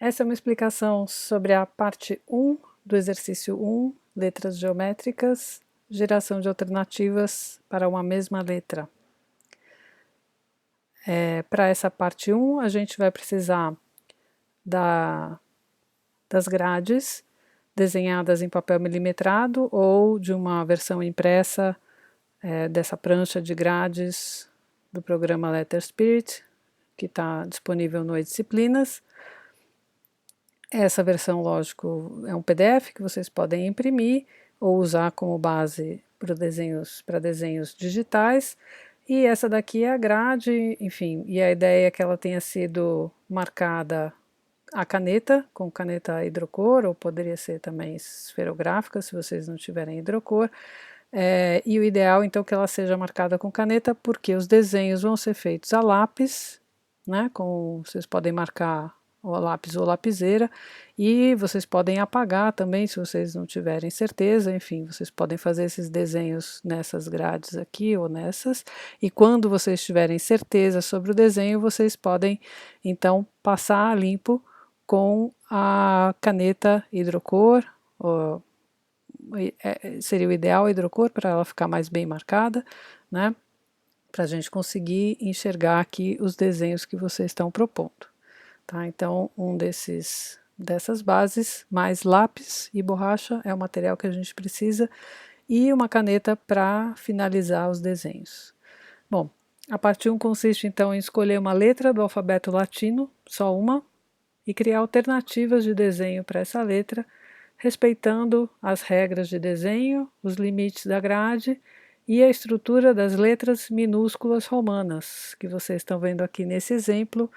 Essa é uma explicação sobre a parte 1 do exercício 1, letras geométricas, geração de alternativas para uma mesma letra. Para essa parte 1, a gente vai precisar das grades desenhadas em papel milimetrado ou de uma versão impressa dessa prancha de grades do programa Letter Spirit, que está disponível no E-Disciplinas. Essa versão, lógico, é um PDF que vocês podem imprimir ou usar como base para desenhos digitais. E essa daqui é a grade, enfim, e a ideia é que ela tenha sido marcada a caneta, com caneta hidrocor, ou poderia ser também esferográfica, se vocês não tiverem hidrocor. E o ideal, então, que ela seja marcada com caneta, porque os desenhos vão ser feitos a lápis, né, vocês podem marcar o lápis ou lapiseira, e vocês podem apagar também, se vocês não tiverem certeza, enfim, vocês podem fazer esses desenhos nessas grades aqui ou nessas, e quando vocês tiverem certeza sobre o desenho, vocês podem, então, passar a limpo com a caneta hidrocor, seria o ideal a hidrocor para ela ficar mais bem marcada, né? Para a gente conseguir enxergar aqui os desenhos que vocês estão propondo. Tá? Então, dessas bases, mais lápis e borracha é o material que a gente precisa, e uma caneta para finalizar os desenhos. Bom, a parte 1 consiste então em escolher uma letra do alfabeto latino, só uma, e criar alternativas de desenho para essa letra, respeitando as regras de desenho, os limites da grade e a estrutura das letras minúsculas romanas, que vocês estão vendo aqui nesse exemplo,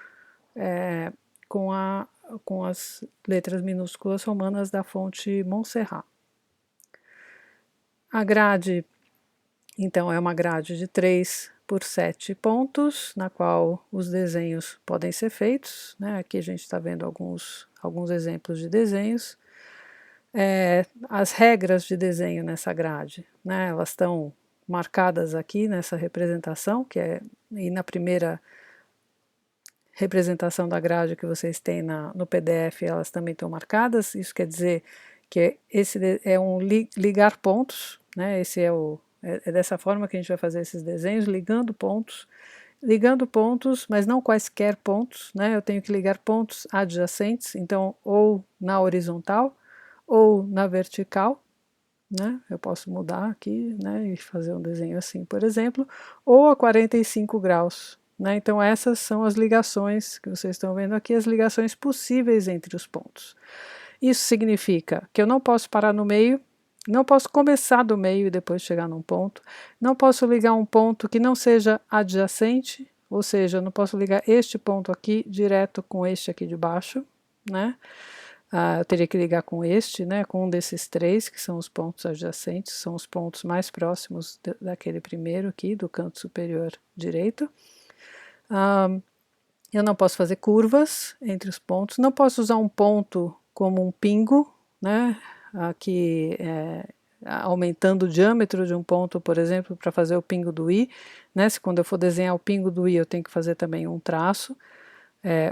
com as letras minúsculas romanas da fonte Montserrat. A grade, então, é uma grade de 3 por 7 pontos, na qual os desenhos podem ser feitos, né? Aqui a gente está vendo alguns exemplos de desenhos. As regras de desenho nessa grade, né? Elas estão marcadas aqui nessa representação, e na primeira representação da grade que vocês têm no PDF, elas também estão marcadas. Isso quer dizer que esse é um ligar pontos, né? É dessa forma que a gente vai fazer esses desenhos, ligando pontos, mas não quaisquer pontos, né? Eu tenho que ligar pontos adjacentes, então ou na horizontal ou na vertical, né? Eu posso mudar aqui, né, e fazer um desenho assim, por exemplo, ou a 45 graus, né? Então essas são as ligações que vocês estão vendo aqui, as ligações possíveis entre os pontos. Isso significa que eu não posso parar no meio, não posso começar do meio e depois chegar num ponto, não posso ligar um ponto que não seja adjacente, ou seja, eu não posso ligar este ponto aqui direto com este aqui de baixo, né? Eu teria que ligar com este, né, com um desses três, que são os pontos adjacentes, são os pontos mais próximos daquele primeiro aqui, do canto superior direito. Eu não posso fazer curvas entre os pontos, não posso usar um ponto como um pingo, né, aqui aumentando o diâmetro de um ponto, por exemplo, para fazer o pingo do i, né, se quando eu for desenhar o pingo do i eu tenho que fazer também um traço,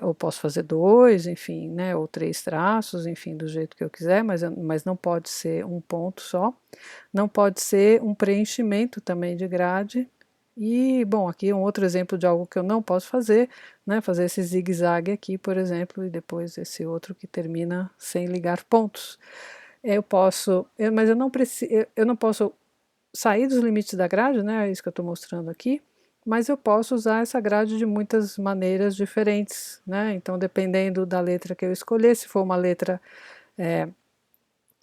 ou posso fazer 2, enfim, né, ou 3 traços, enfim, do jeito que eu quiser, mas não pode ser um ponto só. Não pode ser um preenchimento também de grade. E, bom, aqui é um outro exemplo de algo que eu não posso fazer, né, fazer esse zigue-zague aqui, por exemplo, e depois esse outro que termina sem ligar pontos. Mas eu não posso sair dos limites da grade, né, é isso que eu estou mostrando aqui, mas eu posso usar essa grade de muitas maneiras diferentes, né? Então, dependendo da letra que eu escolher, se for uma letra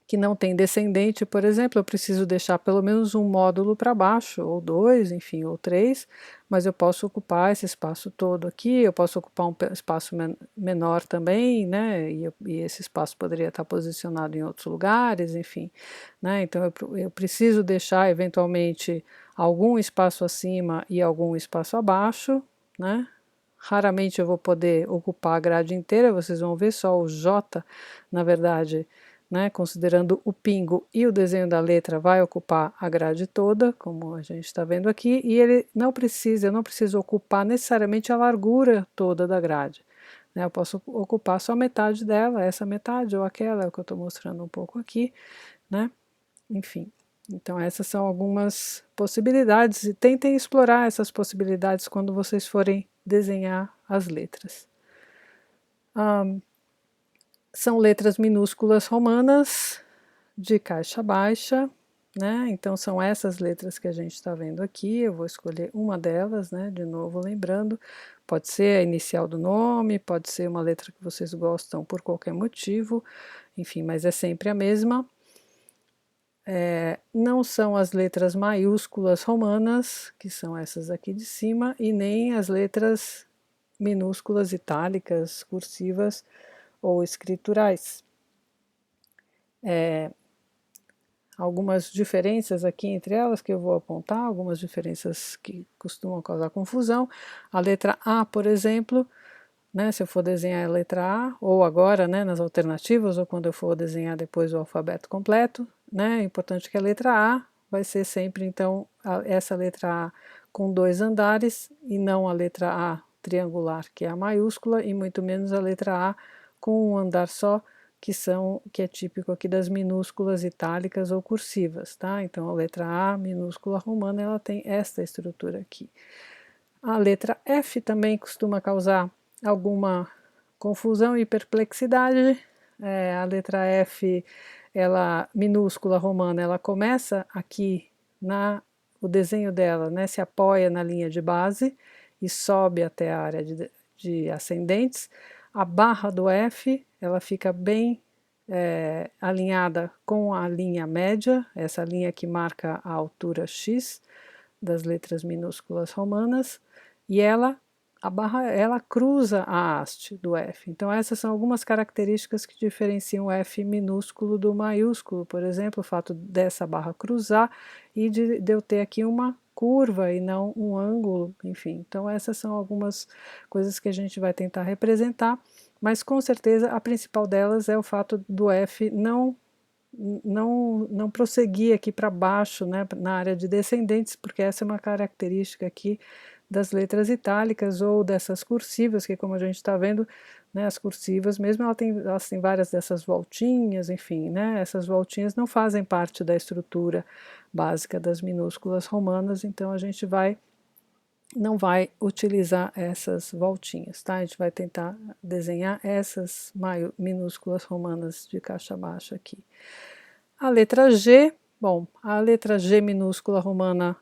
que não tem descendente, por exemplo, eu preciso deixar pelo menos um módulo para baixo, ou 2, enfim, ou 3, mas eu posso ocupar esse espaço todo aqui, eu posso ocupar um espaço menor também, né, e esse espaço poderia estar posicionado em outros lugares, enfim, né, então eu preciso deixar eventualmente algum espaço acima e algum espaço abaixo, né. Raramente eu vou poder ocupar a grade inteira, vocês vão ver só o J, na verdade, né, considerando o pingo e o desenho da letra, vai ocupar a grade toda, como a gente está vendo aqui, e eu não preciso ocupar necessariamente a largura toda da grade, né? Eu posso ocupar só metade dela, essa metade ou aquela, é o que eu estou mostrando um pouco aqui, né? Enfim, então essas são algumas possibilidades e tentem explorar essas possibilidades quando vocês forem desenhar as letras. São letras minúsculas romanas de caixa baixa, né? Então são essas letras que a gente está vendo aqui. Eu vou escolher uma delas, né? De novo lembrando, pode ser a inicial do nome, pode ser uma letra que vocês gostam por qualquer motivo, enfim, mas é sempre a mesma. Não são as letras maiúsculas romanas, que são essas aqui de cima, e nem as letras minúsculas itálicas, cursivas ou escriturais. Algumas diferenças aqui entre elas que eu vou apontar, algumas diferenças que costumam causar confusão. A letra A, por exemplo, né, se eu for desenhar a letra A, ou agora, né, nas alternativas, ou quando eu for desenhar depois o alfabeto completo, né, é importante que a letra A vai ser sempre, então, essa letra A com 2 andares, e não a letra A triangular, que é a maiúscula, e muito menos a letra A com um andar só, que é típico aqui das minúsculas itálicas ou cursivas, tá? Então, a letra A minúscula romana, ela tem esta estrutura aqui. A letra F também costuma causar alguma confusão e perplexidade. A letra F, ela minúscula romana, ela começa aqui o desenho dela, né, se apoia na linha de base e sobe até a área de ascendentes. A barra do F, ela fica bem alinhada com a linha média, essa linha que marca a altura X das letras minúsculas romanas, e a barra, ela cruza a haste do F. Então essas são algumas características que diferenciam o F minúsculo do maiúsculo, por exemplo, o fato dessa barra cruzar e de eu ter aqui uma curva e não um ângulo, enfim. Então essas são algumas coisas que a gente vai tentar representar, mas com certeza a principal delas é o fato do F não prosseguir aqui para baixo, né, na área de descendentes, porque essa é uma característica aqui das letras itálicas ou dessas cursivas, que como a gente está vendo, né, as cursivas mesmo, elas têm várias dessas voltinhas, enfim, né, essas voltinhas não fazem parte da estrutura básica das minúsculas romanas, então a gente não vai utilizar essas voltinhas, tá? A gente vai tentar desenhar essas minúsculas romanas de caixa baixa aqui. A letra G, bom, a letra G minúscula romana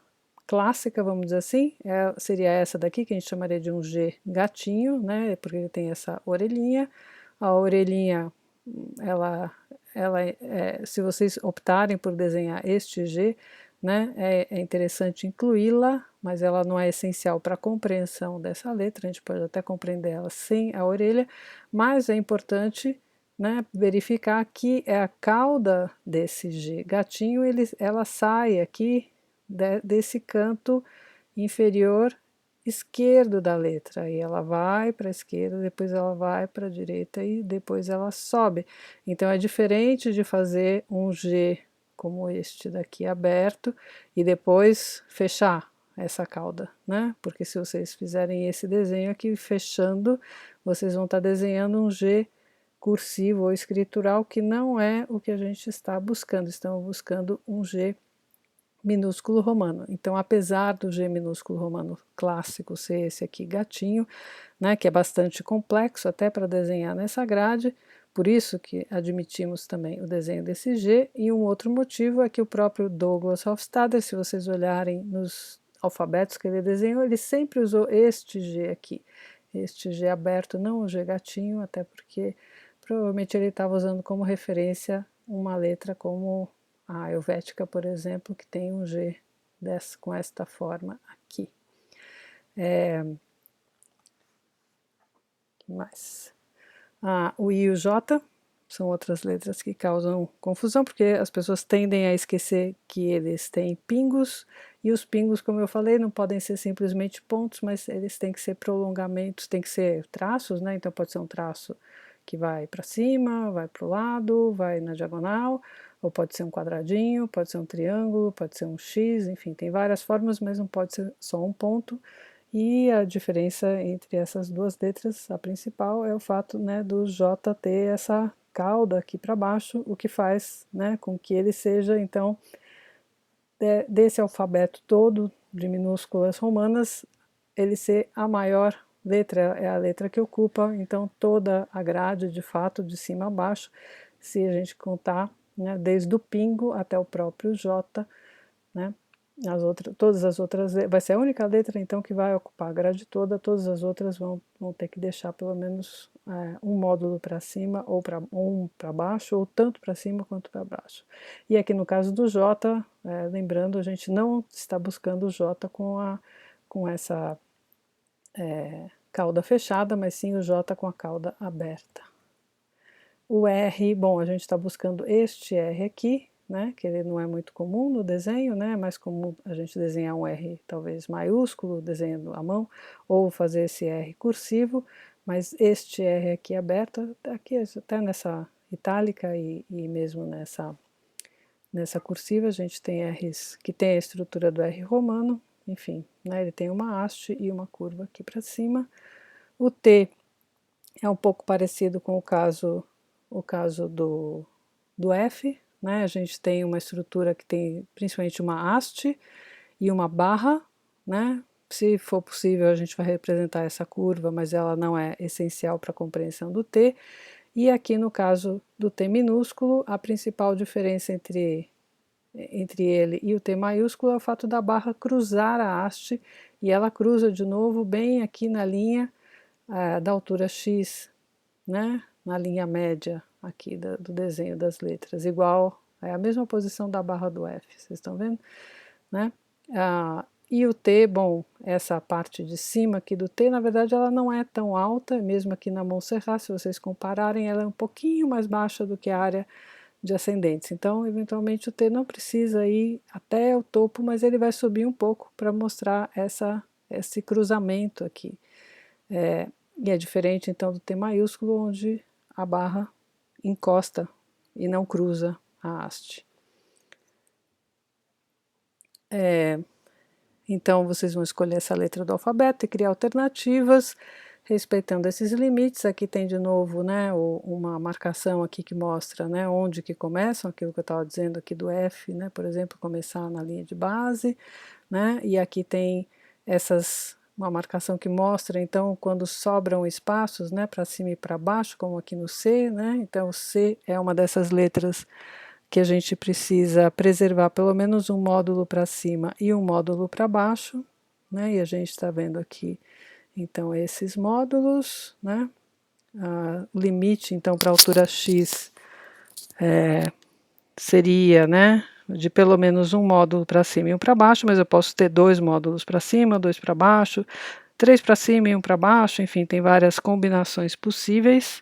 clássica, vamos dizer assim, seria essa daqui, que a gente chamaria de um G gatinho, né, porque ele tem essa orelhinha. A orelhinha, se vocês optarem por desenhar este G, né, é interessante incluí-la, mas ela não é essencial para a compreensão dessa letra, a gente pode até compreender ela sem a orelha, mas é importante, né, verificar que é a cauda desse G gatinho, ela sai aqui desse canto inferior esquerdo da letra, e ela vai para a esquerda, depois ela vai para a direita e depois ela sobe. Então é diferente de fazer um G como este daqui aberto e depois fechar essa cauda, né? Porque se vocês fizerem esse desenho aqui fechando, vocês vão estar desenhando um G cursivo ou escritural, que não é o que a gente está buscando. Estamos buscando um G minúsculo romano. Então, apesar do G minúsculo romano clássico ser esse aqui gatinho, né, que é bastante complexo até para desenhar nessa grade, por isso que admitimos também o desenho desse G, e um outro motivo é que o próprio Douglas Hofstadter, se vocês olharem nos alfabetos que ele desenhou, ele sempre usou este G aqui, este G aberto, não o G gatinho, até porque provavelmente ele estava usando como referência uma letra como a helvética, por exemplo, que tem um G com esta forma aqui. Que mais? O I e o J são outras letras que causam confusão, porque as pessoas tendem a esquecer que eles têm pingos, e os pingos, como eu falei, não podem ser simplesmente pontos, mas eles têm que ser prolongamentos, têm que ser traços, né? Então pode ser um traço que vai para cima, vai para o lado, vai na diagonal, ou pode ser um quadradinho, pode ser um triângulo, pode ser um X, enfim, tem várias formas, mas não pode ser só um ponto. E a diferença entre essas duas letras, a principal, é o fato, né, do J ter essa cauda aqui para baixo, o que faz, né, com que ele seja, então, desse alfabeto todo de minúsculas romanas, ele ser a maior letra, é a letra que ocupa, então, toda a grade, de fato, de cima a baixo, se a gente contar, né, desde o pingo até o próprio J, né, todas as outras, vai ser a única letra então que vai ocupar a grade toda, todas as outras vão ter que deixar pelo menos um módulo para cima, ou um para baixo, ou tanto para cima quanto para baixo. E aqui no caso do J, lembrando, a gente não está buscando o J com essa cauda fechada, mas sim o J com a cauda aberta. O R, bom, a gente está buscando este R aqui, né, que ele não é muito comum no desenho, né, é mais comum a gente desenhar um R talvez maiúsculo, desenhando à mão, ou fazer esse R cursivo, mas este R aqui aberto, aqui até nessa itálica e mesmo nessa cursiva, a gente tem R's que tem a estrutura do R romano, enfim, né, ele tem uma haste e uma curva aqui para cima. O T é um pouco parecido com o caso do F, né? A gente tem uma estrutura que tem principalmente uma haste e uma barra, né? Se for possível, a gente vai representar essa curva, mas ela não é essencial para a compreensão do T. E aqui no caso do T minúsculo, a principal diferença entre ele e o T maiúsculo é o fato da barra cruzar a haste, e ela cruza de novo bem aqui na linha da altura X, né? Na linha média aqui do desenho das letras, igual, é a mesma posição da barra do F, vocês estão vendo? Né? E o T, bom, essa parte de cima aqui do T, na verdade ela não é tão alta, mesmo aqui na Montserrat, se vocês compararem, ela é um pouquinho mais baixa do que a área de ascendentes, então eventualmente o T não precisa ir até o topo, mas ele vai subir um pouco para mostrar esse cruzamento aqui. E é diferente então do T maiúsculo, onde a barra encosta e não cruza a haste. Então vocês vão escolher essa letra do alfabeto e criar alternativas, respeitando esses limites. Aqui tem de novo, né, uma marcação aqui que mostra, né, onde que começam, aquilo que eu estava dizendo aqui do F, né, por exemplo, começar na linha de base, né, e aqui tem uma marcação que mostra, então, quando sobram espaços, né, para cima e para baixo, como aqui no C, né, então o C é uma dessas letras que a gente precisa preservar pelo menos um módulo para cima e um módulo para baixo, né, e a gente está vendo aqui, então, esses módulos, né, o limite, então, para a altura X seria, né, de pelo menos um módulo para cima e um para baixo, mas eu posso ter dois módulos para cima, dois para baixo, três para cima e um para baixo, enfim, tem várias combinações possíveis.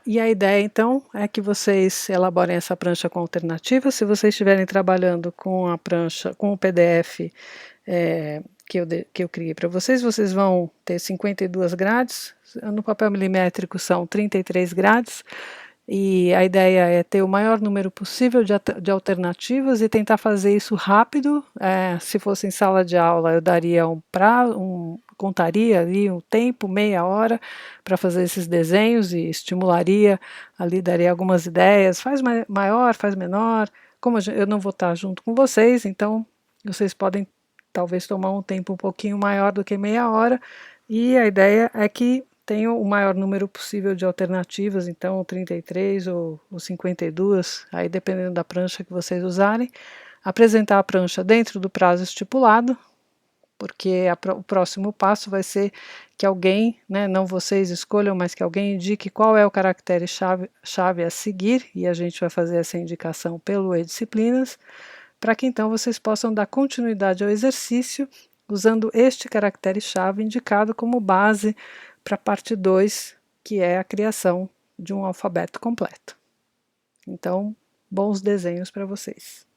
E a ideia, então, é que vocês elaborem essa prancha com alternativas. Se vocês estiverem trabalhando com a prancha, com o PDF que eu criei para vocês, vocês vão ter 52 grades, no papel milimétrico são 33 grades, e a ideia é ter o maior número possível de alternativas e tentar fazer isso rápido. Se fosse em sala de aula, eu daria contaria ali um tempo, meia hora, para fazer esses desenhos e estimularia ali, daria algumas ideias, faz maior, faz menor. Como eu não vou estar junto com vocês, então vocês podem talvez tomar um tempo um pouquinho maior do que meia hora, e a ideia é que tenho o maior número possível de alternativas, então 33 ou 52, aí dependendo da prancha que vocês usarem. Apresentar a prancha dentro do prazo estipulado, porque o próximo passo vai ser que alguém, né, não vocês escolham, mas que alguém indique qual é o caractere-chave a seguir, e a gente vai fazer essa indicação pelo e-disciplinas, para que então vocês possam dar continuidade ao exercício usando este caractere-chave indicado como base para a parte 2, que é a criação de um alfabeto completo. Então, bons desenhos para vocês.